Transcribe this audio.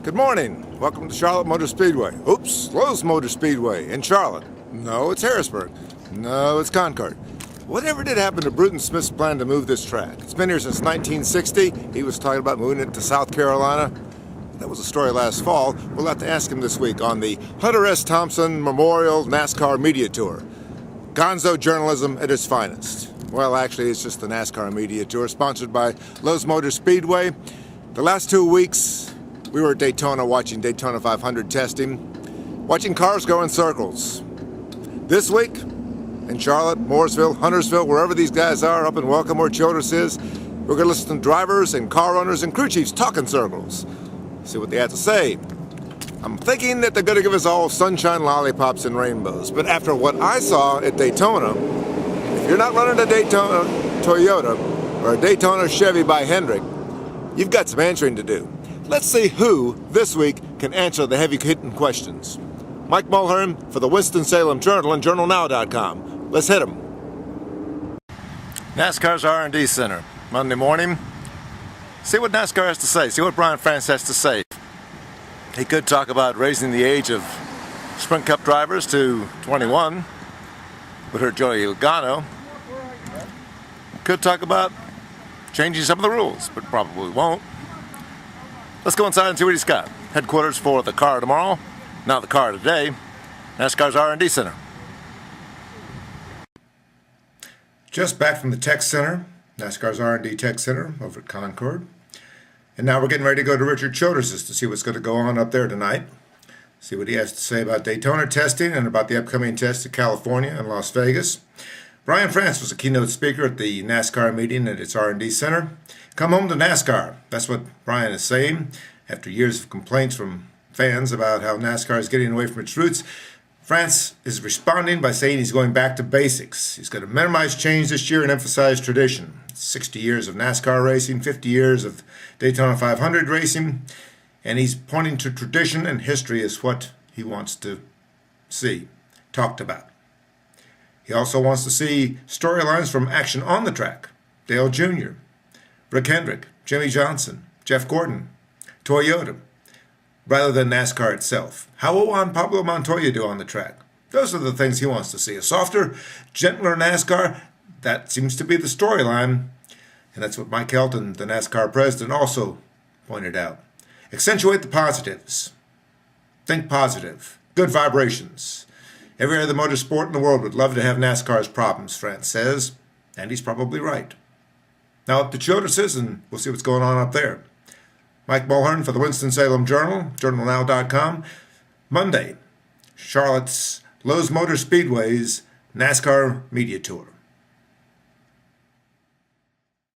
Good morning. Welcome to Charlotte Motor Speedway. Oops, Lowe's Motor Speedway in Charlotte. No, it's Harrisburg. No, it's Concord. Whatever did happen to Bruton Smith's plan to move this track? It's been here since 1960. He was talking about moving it to South Carolina. That was a story last fall. We'll have to ask him this week on the Hunter S. Thompson Memorial NASCAR Media Tour. Gonzo journalism at its finest. Well, actually, it's just the NASCAR Media Tour, sponsored by Lowe's Motor Speedway. The last 2 weeks, we were at Daytona watching Daytona 500 testing, watching cars go in circles. This week, in Charlotte, Mooresville, Huntersville, wherever these guys are, up in Welcome where Childress is, we're going to listen to drivers and car owners and crew chiefs talk in circles. See what they have to say. I'm thinking that they're going to give us all sunshine, lollipops, and rainbows. But after what I saw at Daytona, if you're not running a Daytona Toyota or a Daytona Chevy by Hendrick, you've got some answering to do. Let's see who this week can answer the heavy-hitting questions. Mike Mulhern for the Winston-Salem Journal and JournalNow.com. Let's hit 'em. NASCAR's R&D Center, Monday morning. See what NASCAR has to say. See what Brian France has to say. He could talk about raising the age of Sprint Cup drivers to 21. Would hurt Joey Logano. Could talk about changing some of the rules, but probably won't. Let's go inside and see what he's got. Headquarters for the car tomorrow, now the car today, NASCAR's R&D Center. Just back from the Tech Center, NASCAR's R&D Tech Center over at Concord. And now we're getting ready to go to Richard Childress to see what's going to go on up there tonight. See what he has to say about Daytona testing and about the upcoming tests at California and Las Vegas. Brian France was a keynote speaker at the NASCAR meeting at its R&D Center. Come home to NASCAR. That's what Brian is saying. After years of complaints from fans about how NASCAR is getting away from its roots, France is responding by saying he's going back to basics. He's going to minimize change this year and emphasize tradition. 60 years of NASCAR racing, 50 years of Daytona 500 racing, and he's pointing to tradition and history as what he wants to see talked about. He also wants to see storylines from action on the track. Dale Jr., Rick Hendrick, Jimmy Johnson, Jeff Gordon, Toyota, rather than NASCAR itself. How will Juan Pablo Montoya do on the track? Those are the things he wants to see. A softer, gentler NASCAR, that seems to be the storyline. And that's what Mike Helton, the NASCAR president, also pointed out. Accentuate the positives. Think positive. Good vibrations. Every other motorsport in the world would love to have NASCAR's problems, France says. And he's probably right. Now up to Childress, and we'll see what's going on up there. Mike Mulhern for the Winston-Salem Journal, JournalNow.com. Monday, Charlotte's Lowe's Motor Speedway's NASCAR Media Tour.